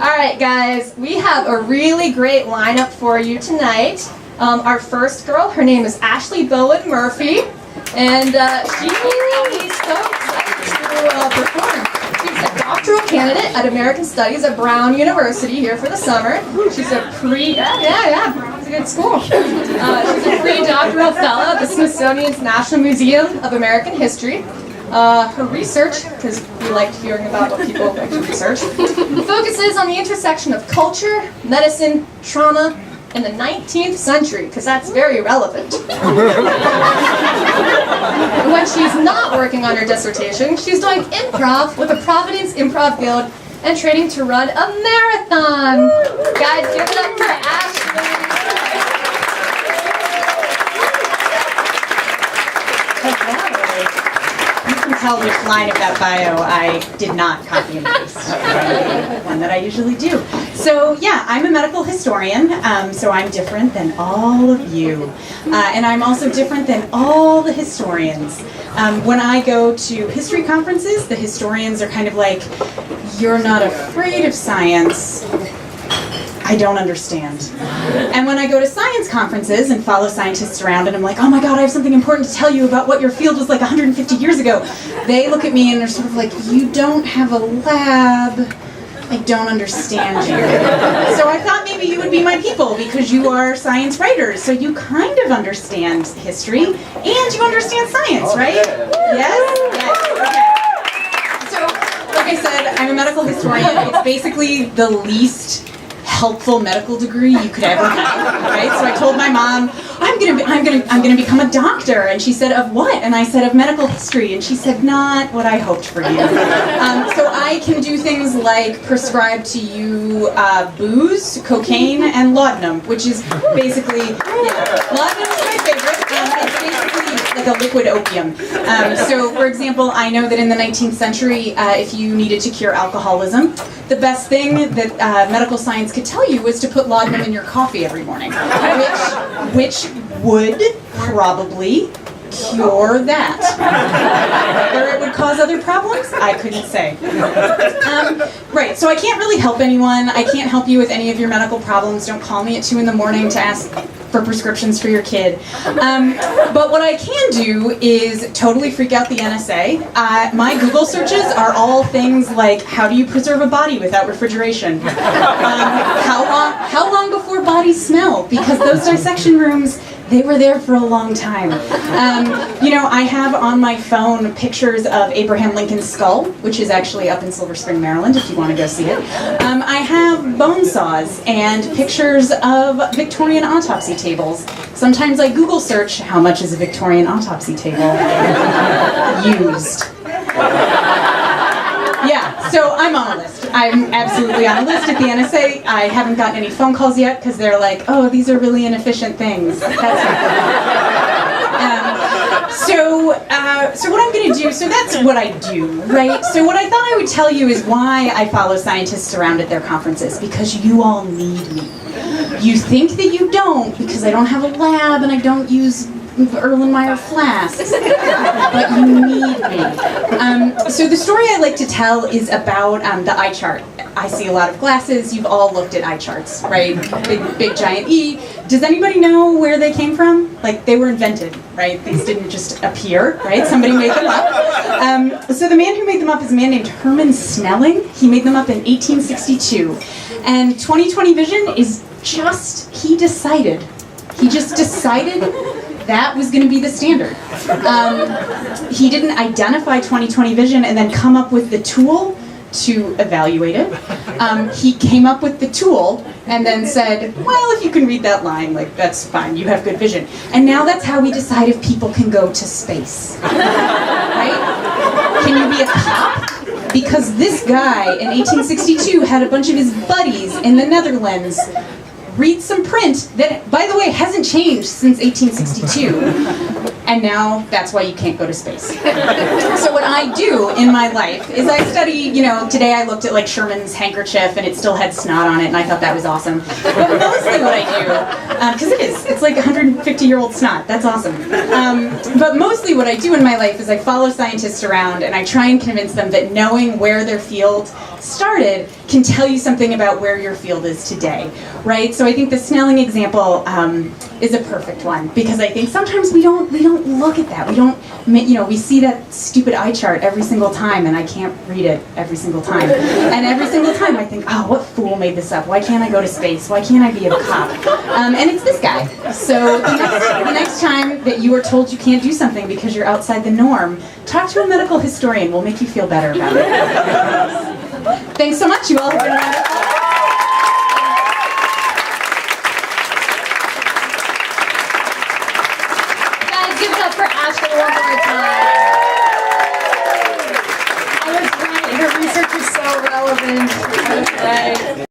All right, guys, we have a really great lineup for you tonight. Our first girl, her name is Ashley Bowen Murphy, and she is so excited to perform. She's a doctoral candidate at American Studies at Brown University here for the summer. She's a Brown's a good school. She's a pre-doctoral fellow at the Smithsonian's National Museum of American History. Her research, because we liked hearing about what people like to research, focuses on the intersection of culture, medicine, trauma, and the 19th century, because that's very relevant. When she's not working on her dissertation, she's doing improv with the Providence Improv Guild and training to run a marathon. Guys, give it up for Ashley. Tell which line of that bio I did not copy and paste. One that I usually do. So yeah, I'm a medical historian, so I'm different than all of you. And I'm also different than all the historians. When I go to history conferences, the historians are kind of like, you're not afraid of science. I don't understand. And when I go to science conferences and follow scientists around and I'm like, oh my god, I have something important to tell you about what your field was like 150 years ago, they look at me and they're sort of like, you don't have a lab. I don't understand you. So I thought maybe you would be my people because you are science writers, so you kind of understand history and you understand science, right? Yes? Yes. Okay. So, like I said, I'm a medical historian. It's basically the least helpful medical degree you could ever have, right? So I told my mom, I'm gonna become a doctor, and she said, of what? And I said, of medical history, and she said, not what I hoped for you. So I can do things like prescribe to you booze, cocaine, and laudanum, which is basically, laudanum is my favorite. It's basically like a liquid opium. So, for example, I know that in the 19th century, if you needed to cure alcoholism, the best thing that medical science could tell you was to put laudanum in your coffee every morning, which would probably cure that. Whether it would cause other problems, I couldn't say. Right, so I can't really help anyone. I can't help you with any of your medical problems. Don't call me at 2 in the morning to ask for prescriptions for your kid. But what I can do is totally freak out the NSA. My Google searches are all things like, how do you preserve a body without refrigeration? How long before bodies smell? Because those dissection rooms, they were there for a long time. I have on my phone pictures of Abraham Lincoln's skull, which is actually up in Silver Spring, Maryland, if you want to go see it. I have bone saws and pictures of Victorian autopsy tables. Sometimes I Google search, how much is a Victorian autopsy table used? Yeah, so I'm on a list. I'm absolutely on a list at the NSA. I haven't gotten any phone calls yet because they're like, oh, these are really inefficient things. So what I'm going to do, so that's what I do, right? So what I thought I would tell you is why I follow scientists around at their conferences, because you all need me. You think that you don't because I don't have a lab and I don't use Erlenmeyer flasks, but you need me. So the story I like to tell is about the eye chart. I see a lot of glasses. You've all looked at eye charts, right? Big giant E. Does anybody know where they came from? Like, they were invented, right? These didn't just appear, right? Somebody made them up. So the man who made them up is a man named Herman Snelling. He made them up in 1862. And 20/20 vision is he just decided that was going to be the standard. He didn't identify 20/20 vision and then come up with the tool to evaluate it. He came up with the tool and then said, well, if you can read that line, like, that's fine, you have good vision. And now that's how we decide if people can go to space. Right? Can you be a cop? Because this guy in 1862 had a bunch of his buddies in the Netherlands read some print that, by the way, hasn't changed since 1862. And now that's why you can't go to space. So what I do in my life is I study, today I looked at like Sherman's handkerchief and it still had snot on it and I thought that was awesome. But mostly what I do, because it's like 150-year-old snot, that's awesome. But mostly what I do in my life is I follow scientists around and I try and convince them that knowing where their field started can tell you something about where your field is today, right? So I think the Snelling example is a perfect one, because I think sometimes we don't look at that. We don't, we see that stupid eye chart every single time, and I can't read it every single time. And every single time I think, oh, what fool made this up? Why can't I go to space? Why can't I be a cop? And it's this guy. So the next time that you are told you can't do something because you're outside the norm, talk to a medical historian. We'll make you feel better about it. Thanks so much. You all have been wonderful. Guys, give it up for Ashley one more time. That was great. Her research is so relevant. That's right.